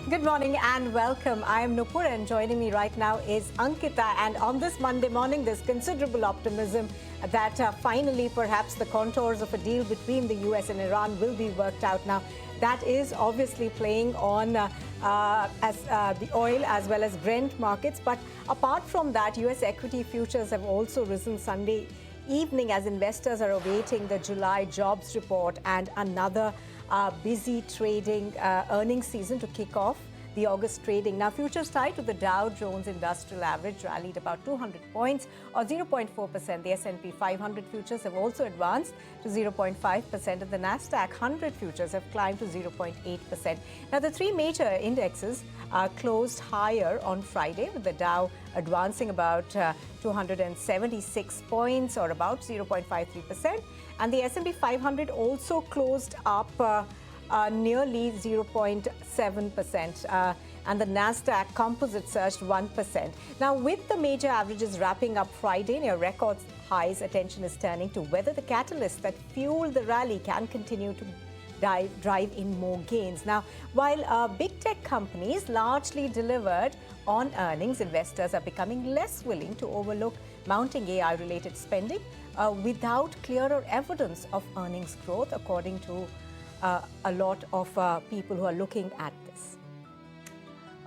Good morning and welcome. I am Nupur and joining me right now is Ankita. And on this Monday morning, there's considerable optimism that finally perhaps the contours of a deal between the US and Iran will be worked out. Now, that is obviously playing on the oil as well as Brent markets. But apart from that, US equity futures have also risen Sunday evening as investors are awaiting the July jobs report and another busy trading earnings season to kick off the August trading. Now, futures tied to the Dow Jones Industrial Average rallied about 200 points or 0.4%. The S&P 500 futures have also advanced to 0.5%, and the Nasdaq 100 futures have climbed to 0.8%. Now, the three major indexes closed higher on Friday, with the Dow advancing about 276 points or about 0.53%, and the S&P 500 also closed up nearly 0.7%, and the Nasdaq Composite surged 1%. Now, with the major averages wrapping up Friday near record highs, attention is turning to whether the catalysts that fueled the rally can continue to drive in more gains. Now, while big tech companies largely delivered on earnings, investors are becoming less willing to overlook mounting AI-related spending without clearer evidence of earnings growth, according to a lot of people who are looking at this.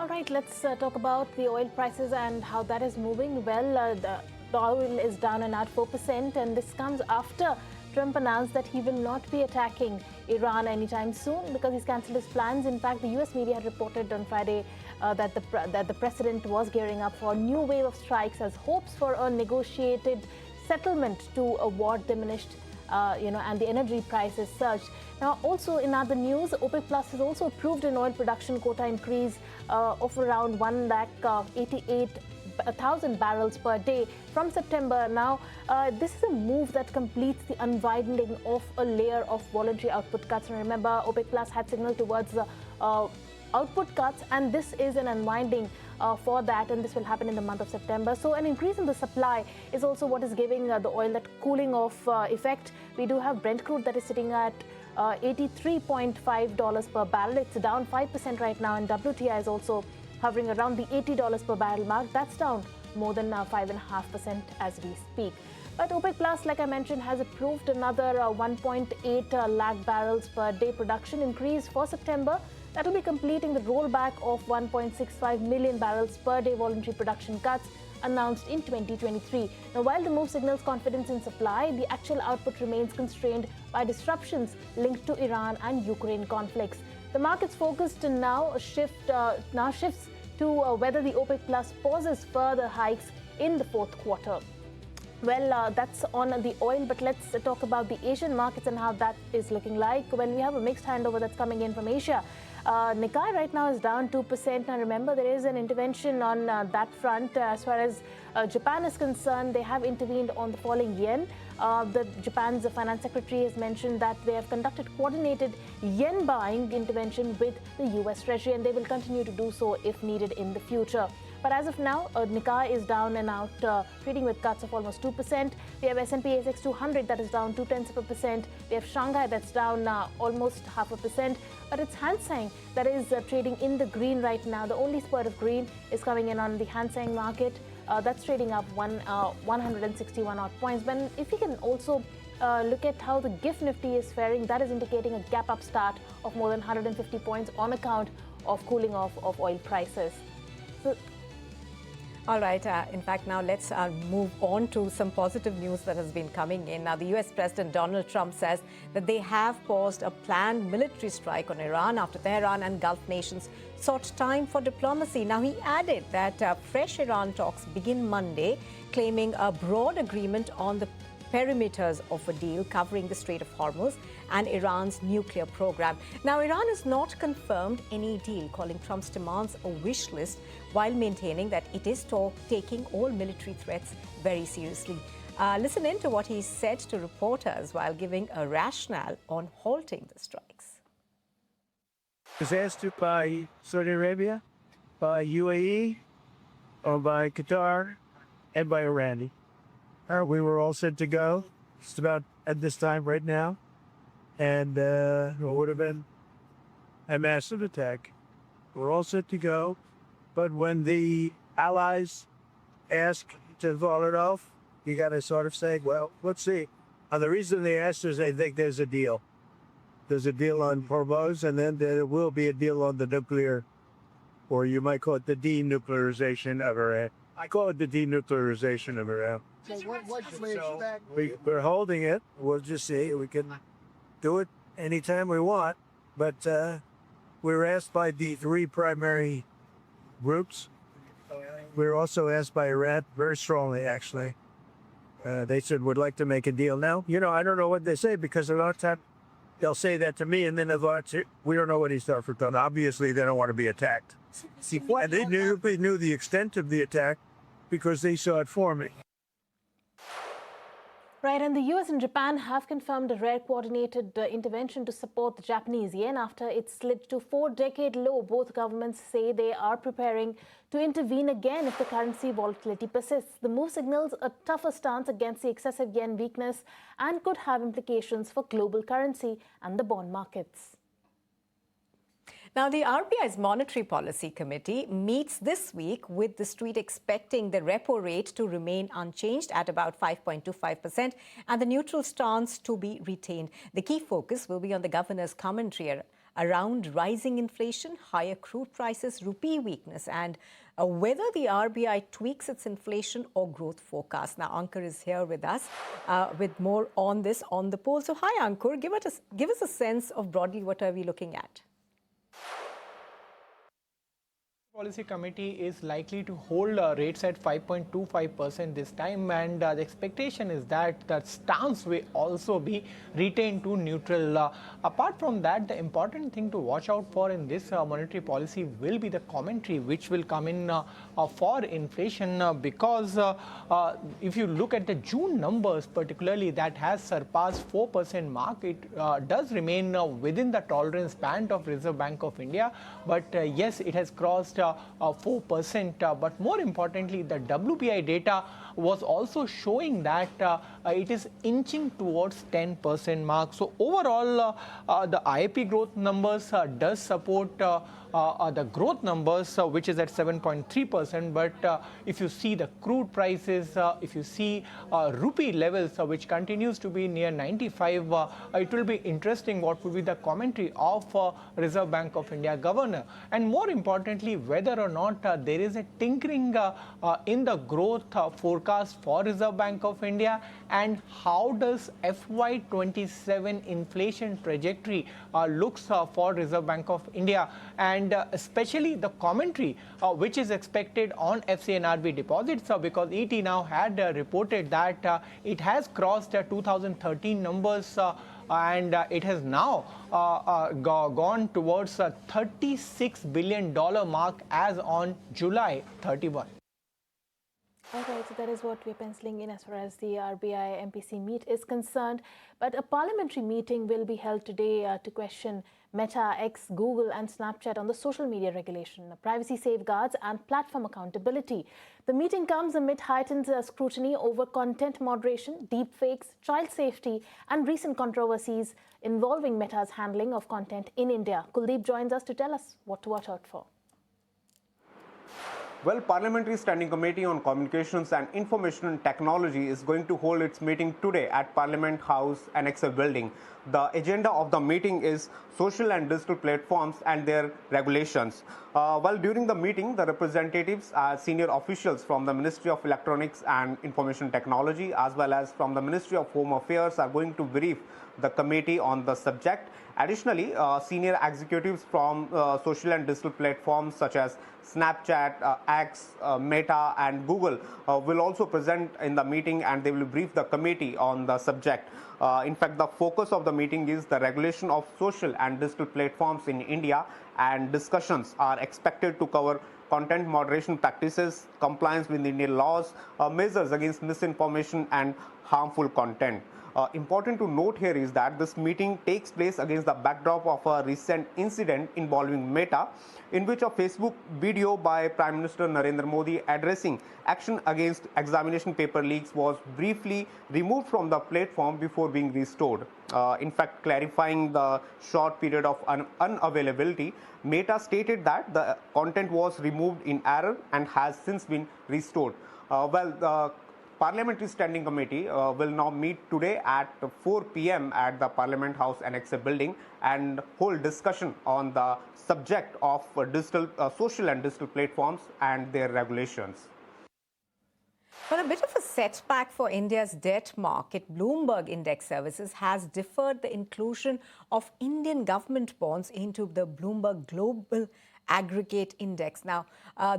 All right, let's talk about the oil prices and how that is moving. Well, the oil is down and out 4%, and this comes after Trump announced that he will not be attacking Iran anytime soon because he's cancelled his plans. In fact, the US media had reported on Friday that the president was gearing up for a new wave of strikes as hopes for a negotiated settlement to a war diminished, and the energy prices surged. Now, also in other news, OPEC Plus has also approved an oil production quota increase of around 188,000 barrels per day from September. Now, this is a move that completes the unwinding of a layer of voluntary output cuts. And remember, OPEC Plus had signaled towards output cuts, and this is an unwinding for that, and this will happen in the month of September. So an increase in the supply is also what is giving the oil that cooling off effect. We do have Brent crude that is sitting at $83.5 per barrel. It's down 5% right now, and WTI is also hovering around the $80 per barrel mark. That's down more than 5.5% as we speak. But OPEC Plus, like I mentioned, has approved another 1.8 lakh barrels per day production increase for September. That will be completing the rollback of 1.65 million barrels per day voluntary production cuts announced in 2023. Now, while the move signals confidence in supply, the actual output remains constrained by disruptions linked to Iran and Ukraine conflicts. The market's focus now shifts to whether the OPEC Plus pauses further hikes in the fourth quarter. Well, that's on the oil, but let's talk about the Asian markets and how that is looking like. Well, we have a mixed handover that's coming in from Asia. Nikkei right now is down 2%. Now, remember, there is an intervention on that front. As far as Japan is concerned, they have intervened on the falling yen. Japan's finance secretary has mentioned that they have conducted coordinated yen buying intervention with the US Treasury, and they will continue to do so if needed in the future. But as of now, Nikkei is down and out, trading with cuts of almost 2%. We have S&P ASX 200 that is down 0.2%. We have Shanghai that's down almost 0.5%. But it's Hang Seng that is trading in the green right now. The only spurt of green is coming in on the Hang Seng market. That's trading up 161 odd points. But if you can also look at how the GIF Nifty is faring, that is indicating a gap up start of more than 150 points on account of cooling off of oil prices. So, all right. In fact, now let's move on to some positive news that has been coming in. Now, the US President Donald Trump says that they have paused a planned military strike on Iran after Tehran and Gulf nations sought time for diplomacy. Now, he added that fresh Iran talks begin Monday, claiming a broad agreement on the perimeters of a deal covering the Strait of Hormuz and Iran's nuclear program. Now, Iran has not confirmed any deal, calling Trump's demands a wish list, while maintaining that it is taking all military threats very seriously. Listen in to what he said to reporters while giving a rationale on halting the strikes. It was asked to by Saudi Arabia, by UAE, or by Qatar, and by Iran. We were all set to go just about at this time right now. And it would have been a massive attack We're all set to go. But when the allies ask to vote it off, you got to sort of say, well, let's see. The reason they asked is they think there's a deal. There's a deal on Hormuz, and then there will be a deal on the nuclear, or you might call it the denuclearization of Iran. I call it the denuclearization of Iran. So what should we expect? We're holding it. We'll just see. We can do it anytime we want. But we were asked by the three primary groups. We were also asked by Iran very strongly, actually. They said, we'd like to make a deal now. You know, I don't know what they say because a lot of times they'll say that to me and then we don't know what he's for. Obviously, they don't want to be attacked. And they knew the extent of the attack because they saw it forming. Right, and the US and Japan have confirmed a rare coordinated intervention to support the Japanese yen after it slid to 4-decade low. Both governments say they are preparing to intervene again if the currency volatility persists. The move signals a tougher stance against the excessive yen weakness and could have implications for global currency and the bond markets. Now, the RBI's Monetary Policy Committee meets this week with the street expecting the repo rate to remain unchanged at about 5.25% and the neutral stance to be retained. The key focus will be on the governor's commentary around rising inflation, higher crude prices, rupee weakness, and whether the RBI tweaks its inflation or growth forecast. Now, Ankur is here with us with more on this on the poll. So, hi, Ankur. Give us a sense of broadly what are we looking at? Policy Committee is likely to hold rates at 5.25% this time, and the expectation is that the stance will also be retained to neutral. Apart from that, the important thing to watch out for in this monetary policy will be the commentary which will come in for inflation because if you look at the June numbers particularly, that has surpassed 4% mark. It does remain within the tolerance band of Reserve Bank of India, but yes, it has crossed 4%, but more importantly, the WPI data was also showing that it is inching towards 10% mark. So overall, the IIP growth numbers does support the growth numbers, which is at 7.3%. But if you see the crude prices, if you see rupee levels, which continues to be near 95, it will be interesting what would be the commentary of Reserve Bank of India governor. And more importantly, whether or not there is a tinkering in the growth forecast for Reserve Bank of India, and how does FY27 inflation trajectory looks for Reserve Bank of India, and especially the commentary which is expected on FCNRB deposits, because ET now had reported that it has crossed 2013 numbers and it has now gone towards a $36 billion mark as on July 31. All right, so that is what we're penciling in as far as the RBI MPC meet is concerned. But a parliamentary meeting will be held today to question Meta, X, Google and Snapchat on the social media regulation, privacy safeguards and platform accountability. The meeting comes amid heightened scrutiny over content moderation, deepfakes, child safety and recent controversies involving Meta's handling of content in India. Kuldeep joins us to tell us what to watch out for. Well, Parliamentary Standing Committee on Communications and Information Technology is going to hold its meeting today at Parliament House Annexa building. The agenda of the meeting is social and digital platforms and their regulations. Well, during the meeting, the representatives, senior officials from the Ministry of Electronics and Information Technology as well as from the Ministry of Home Affairs are going to brief the committee on the subject. Additionally, senior executives from social and digital platforms such as Snapchat, X, Meta and Google will also present in the meeting, and they will brief the committee on the subject. In fact, the focus of the meeting is the regulation of social and digital platforms in India, and discussions are expected to cover content moderation practices, compliance with Indian laws, measures against misinformation and harmful content. Important to note here is that this meeting takes place against the backdrop of a recent incident involving Meta, in which a Facebook video by Prime Minister Narendra Modi addressing action against examination paper leaks was briefly removed from the platform before being restored. In fact, clarifying the short period of unavailability, Meta stated that the content was removed in error and has since been restored. The Parliamentary Standing Committee will now meet today at 4 p.m. at the Parliament House Annexa building and hold discussion on the subject of digital, social and digital platforms and their regulations. But a bit of a setback for India's debt market, Bloomberg Index Services has deferred the inclusion of Indian government bonds into the Bloomberg Global Aggregate Index. Now,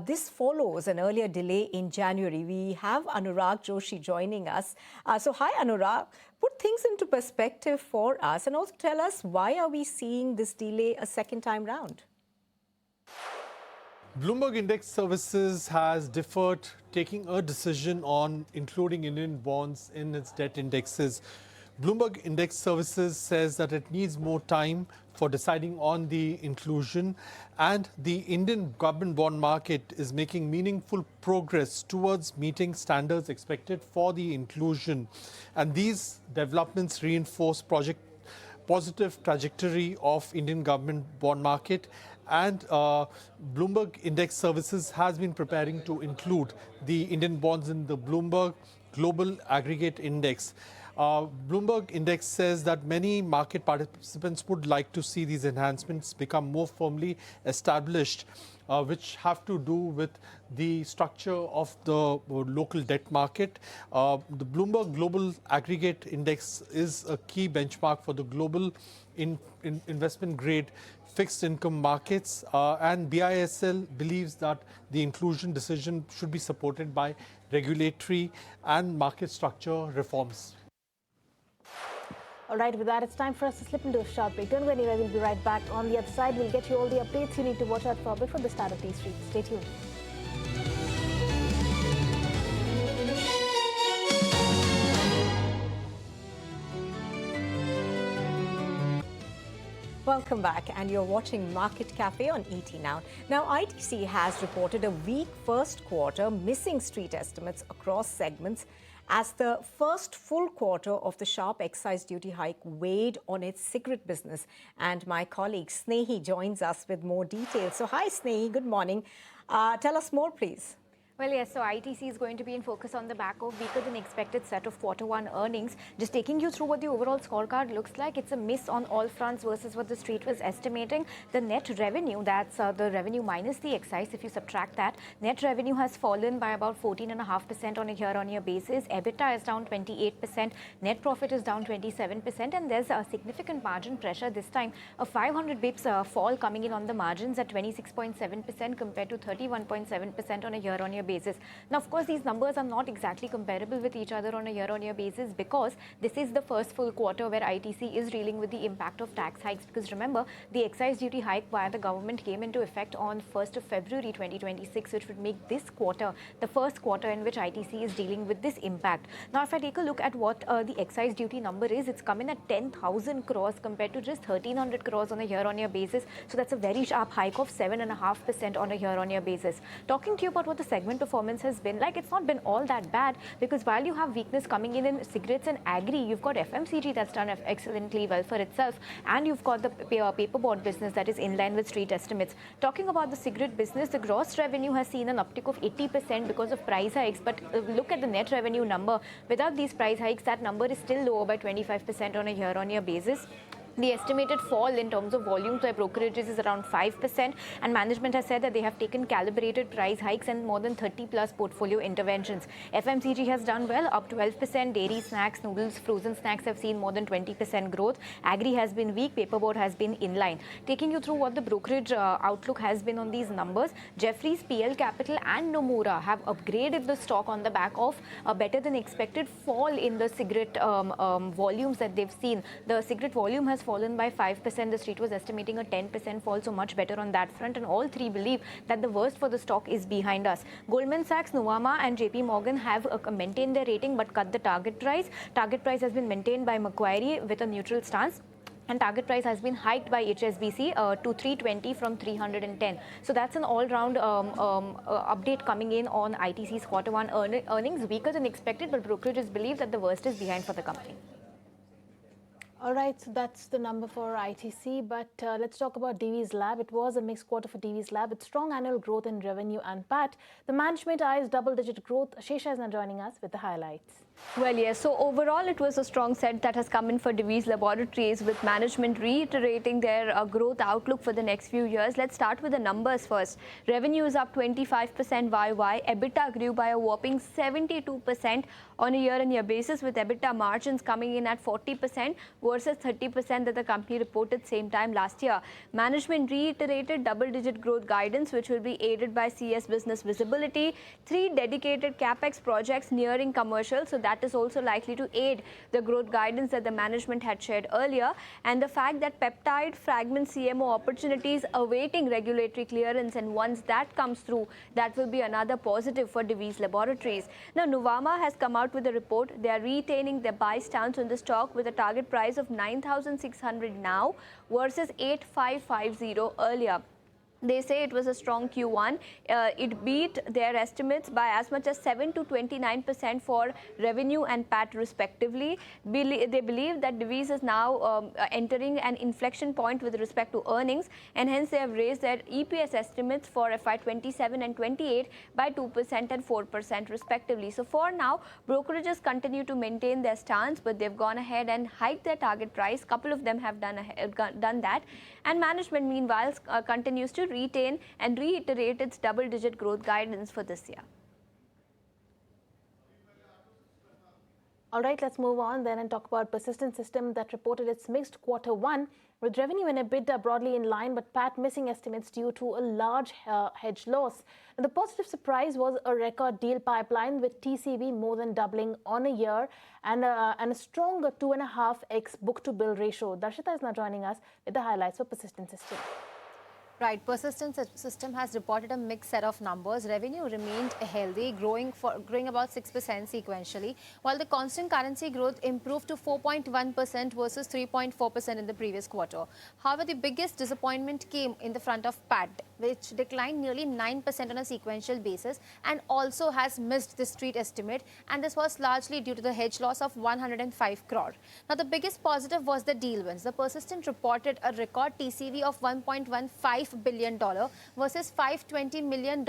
this follows an earlier delay in January. We have Anurag Joshi joining us. So, hi, Anurag. Put things into perspective for us and also tell us, why are we seeing this delay a second time round? Bloomberg Index Services has deferred taking a decision on including Indian bonds in its debt indexes. Bloomberg Index Services says that it needs more time for deciding on the inclusion, and the Indian government bond market is making meaningful progress towards meeting standards expected for the inclusion. And these developments reinforce positive trajectory of Indian government bond market, and Bloomberg Index Services has been preparing to include the Indian bonds in the Bloomberg Global Aggregate Index. Bloomberg Index says that many market participants would like to see these enhancements become more firmly established, which have to do with the structure of the local debt market. The Bloomberg Global Aggregate Index is a key benchmark for the global investment grade fixed income markets, and BISL believes that the inclusion decision should be supported by regulatory and market structure reforms. All right, with that, it's time for us to slip into a short break. Don't go anywhere, we'll be right back. On the other side, we'll get you all the updates you need to watch out for before the start of these streets. Stay tuned. Welcome back, and you're watching Market Cafe on ET Now. Now, ITC has reported a weak first quarter, missing street estimates across segments as the first full quarter of the sharp excise duty hike weighed on its cigarette business. And my colleague Snehi joins us with more details. So, hi Snehi, good morning. Tell us more, please. Well, yes, so ITC is going to be in focus on the back of weaker than expected set of Q1 earnings. Just taking you through what the overall scorecard looks like, it's a miss on all fronts versus what the street was estimating. The net revenue, that's the revenue minus the excise, if you subtract that, net revenue has fallen by about 14.5% on a year-on-year basis. EBITDA is down 28%, net profit is down 27%, and there's a significant margin pressure this time. A 500 bips fall coming in on the margins at 26.7% compared to 31.7% on a year-on-year basis. Now, of course, these numbers are not exactly comparable with each other on a year-on-year basis because this is the first full quarter where ITC is dealing with the impact of tax hikes. Because remember, the excise duty hike by the government came into effect on 1st of February 2026, which would make this quarter the first quarter in which ITC is dealing with this impact. Now, if I take a look at what the excise duty number is, it's come in at 10,000 crores compared to just 1,300 crores on a year-on-year basis. So that's a very sharp hike of 7.5% on a year-on-year basis. Talking to you about what the segment performance has been like, it's not been all that bad because while you have weakness coming in cigarettes and agri, you've got FMCG that's done excellently well for itself, and you've got the paperboard business that is in line with street estimates. Talking about the cigarette business, the gross revenue has seen an uptick of 80% because of price hikes, but look at the net revenue number. Without these price hikes, that number is still lower by 25% on a year-on-year basis. The estimated fall in terms of volumes by brokerages is around 5%, and management has said that they have taken calibrated price hikes and more than 30 plus portfolio interventions. FMCG has done well, up 12%. Dairy, snacks, noodles, frozen snacks have seen more than 20% growth. Agri has been weak, paperboard has been in line. Taking you through what the brokerage outlook has been on these numbers, Jefferies, PL Capital and Nomura have upgraded the stock on the back of a better than expected fall in the cigarette volumes that they've seen. The cigarette volume has fallen by 5%. The street was estimating a 10% fall, so much better on that front. And all three believe that the worst for the stock is behind us. Goldman Sachs, Nuvama and JP Morgan have maintained their rating but cut the target price. Target price has been maintained by Macquarie with a neutral stance. And target price has been hiked by HSBC to 320 from 310. So that's an all-round update coming in on ITC's Q1 earnings, weaker than expected, but brokerages believe that the worst is behind for the company. All right, so that's the number for ITC, but let's talk about Divi's Lab. It was a mixed quarter for Divi's Lab with strong annual growth in revenue and PAT. The management eyes double-digit growth. Shesha is now joining us with the highlights. Well, yes. So overall, it was a strong set that has come in for Divi's Laboratories, with management reiterating their growth outlook for the next few years. Let's start with the numbers first. Revenue is up 25% YY. EBITDA grew by a whopping 72% on a year-on-year basis, with EBITDA margins coming in at 40% versus 30% that the company reported same time last year. Management reiterated double-digit growth guidance, which will be aided by CS business visibility, 3 dedicated capex projects nearing commercial, so that is also likely to aid the growth guidance that the management had shared earlier, and the fact that peptide fragment CMO opportunities awaiting regulatory clearance, and once that comes through, that will be another positive for Divi's Laboratories. Now, Nuvama has come out with a report. They are retaining their buy stance on the stock with a target price of 9,600 now versus 8,550 earlier. They say it was a strong Q1. It beat their estimates by as much as 7 to 29% for revenue and PAT respectively. They believe that Divi's is now entering an inflection point with respect to earnings, and hence they have raised their EPS estimates for FY27 and 28 by 2% and 4% respectively. So for now, brokerages continue to maintain their stance, but they've gone ahead and hiked their target price. Couple of them have done that, and management meanwhile continues to retain and reiterate its double-digit growth guidance for this year. All right, let's move on then and talk about Persistent System that reported its mixed Q1 with revenue and EBITDA broadly in line, but PAT missing estimates due to a large hedge loss. And the positive surprise was a record deal pipeline with TCV more than doubling on a year and a stronger 2.5x book-to-bill ratio. Darshita is now joining us with the highlights for Persistent System. Right, Persistent System has reported a mixed set of numbers. Revenue remained healthy, growing about 6% sequentially, while the constant currency growth improved to 4.1% versus 3.4% in the previous quarter. However, the biggest disappointment came in the front of PAT, which declined nearly 9% on a sequential basis and also has missed the street estimate, and this was largely due to the hedge loss of 105 crore. Now, the biggest positive was the deal wins. The Persistent reported a record TCV of $1.15 billion versus $520 million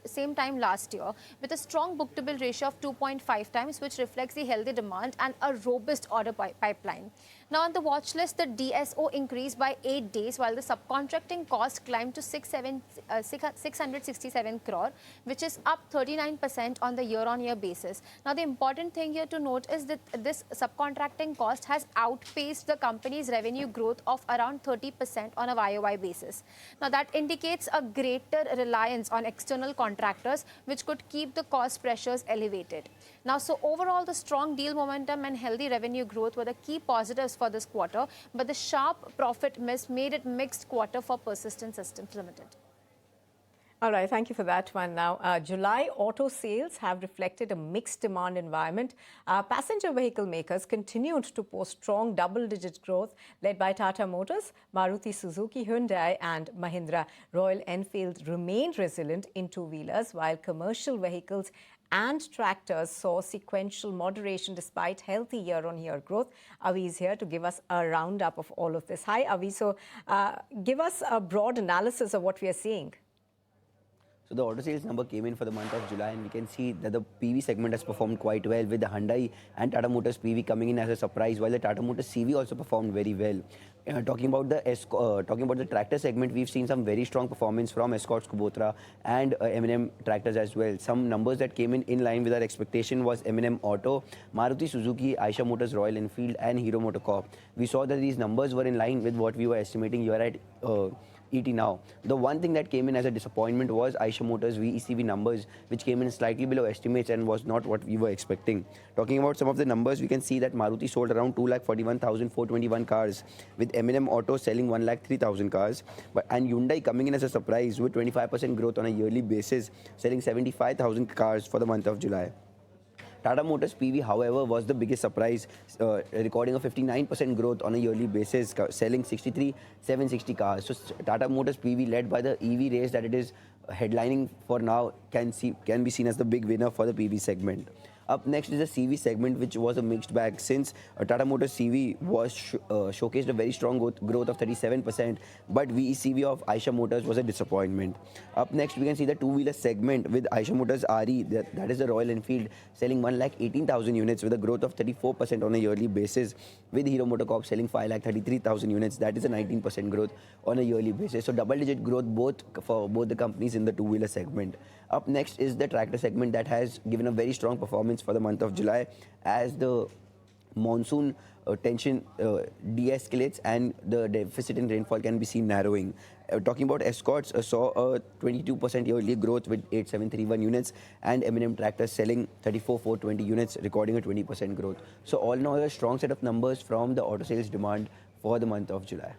same time last year, with a strong book-to-bill ratio of 2.5 times, which reflects the healthy demand and a robust order pipeline. Now, on the watch list, the DSO increased by 8 days, while the subcontracting cost climbed to 667 crore, which is up 39% on the year-on-year basis. Now, the important thing here to note is that this subcontracting cost has outpaced the company's revenue growth of around 30% on a YOY basis. Now, that indicates a greater reliance on external contractors, which could keep the cost pressures elevated. Now, so overall, the strong deal momentum and healthy revenue growth were the key positives for this quarter, but the sharp profit miss made it mixed quarter for Persistent Systems Limited. All right, thank you for that one. Now, July auto sales have reflected a mixed demand environment. Passenger vehicle makers continued to post strong double-digit growth, led by Tata Motors, Maruti Suzuki, Hyundai and Mahindra. Royal Enfield remained resilient in two-wheelers, while commercial vehicles and tractors saw sequential moderation despite healthy year-on-year growth. Avi is here to give us a roundup of all of this. Hi, Avi. So give us a broad analysis of what we are seeing. So the auto sales number came in for the month of July, and we can see that the PV segment has performed quite well, with the Hyundai and Tata Motors PV coming in as a surprise, while the Tata Motors CV also performed very well. Talking about the tractor segment, we've seen some very strong performance from Escorts, Kubota and M&M tractors as well. Some numbers that came in line with our expectation was M&M Auto, Maruti Suzuki, Eicher Motors, Royal Enfield and Hero MotoCorp. We saw that these numbers were in line with what we were estimating here at ET now. The one thing that came in as a disappointment was Eicher Motors VECV numbers, which came in slightly below estimates and was not what we were expecting. Talking about some of the numbers, we can see that Maruti sold around 2,41,421 cars, with M&M Auto selling 1,03,000 cars, and Hyundai coming in as a surprise with 25% growth on a yearly basis, selling 75,000 cars for the month of July. Tata Motors PV, however, was the biggest surprise, recording a 59% growth on a yearly basis, selling 63,760 cars. So Tata Motors PV, led by the EV race that it is headlining for now, can be seen as the big winner for the PV segment. Up next is the CV segment, which was a mixed bag since Tata Motors CV was showcased a very strong growth of 37%, but VECV of Eicher Motors was a disappointment. Up next, we can see the two-wheeler segment with Eicher Motors RE, that is the Royal Enfield, selling 1,18,000 units with a growth of 34% on a yearly basis, with Hero MotoCorp selling 5,33,000 units, that is a 19% growth on a yearly basis. So double-digit growth for both the companies in the two-wheeler segment. Up next is the tractor segment that has given a very strong performance for the month of July as the monsoon tension de-escalates and the deficit in rainfall can be seen narrowing. Talking about Escorts, saw a 22% yearly growth with 8,731 units, and M&M Tractors selling 34,420 units, recording a 20% growth. So all in all, a strong set of numbers from the auto sales demand for the month of July.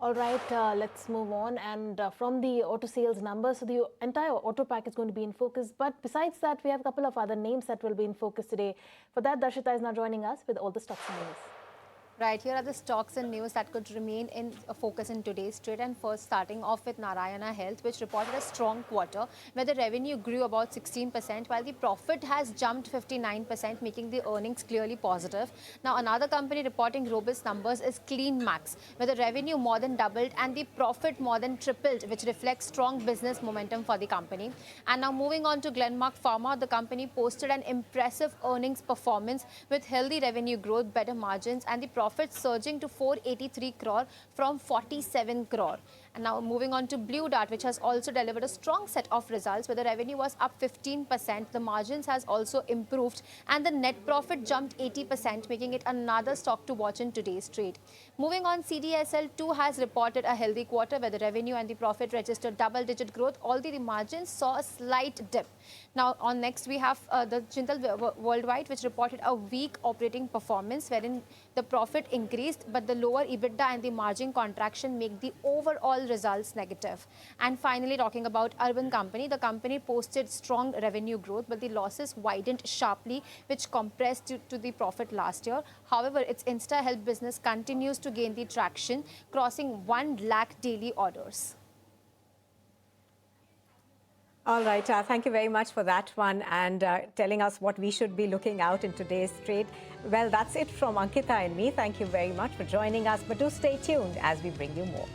All right, let's move on. And from the auto sales numbers, so the entire auto pack is going to be in focus. But besides that, we have a couple of other names that will be in focus today. For that, Darshita is now joining us with all the stocks and news. Right, here are the stocks and news that could remain in focus in today's trade. And first, starting off with Narayana Health, which reported a strong quarter where the revenue grew about 16%, while the profit has jumped 59%, making the earnings clearly positive. Now, another company reporting robust numbers is CleanMax, where the revenue more than doubled and the profit more than tripled, which reflects strong business momentum for the company. And now moving on to Glenmark Pharma, the company posted an impressive earnings performance with healthy revenue growth, better margins, and the profit surging to 483 crore from 47 crore. And now moving on to Blue Dart, which has also delivered a strong set of results where the revenue was up 15%, the margins has also improved, and the net profit jumped 80%, making it another stock to watch in today's trade. Moving on, CDSL too has reported a healthy quarter where the revenue and the profit registered double-digit growth, although the margins saw a slight dip. Now on next we have the Jindal Worldwide, which reported a weak operating performance wherein the profit increased, but the lower EBITDA and the margin contraction make the overall results negative. And finally, talking about Urban Company, the company posted strong revenue growth, but the losses widened sharply, which compressed to the profit last year. However, its Insta Health business continues to gain the traction, crossing 1 lakh daily orders. All right, thank you very much for that one and telling us what we should be looking out in today's trade. Well, that's it from Ankita and me. Thank you very much for joining us, but do stay tuned as we bring you more.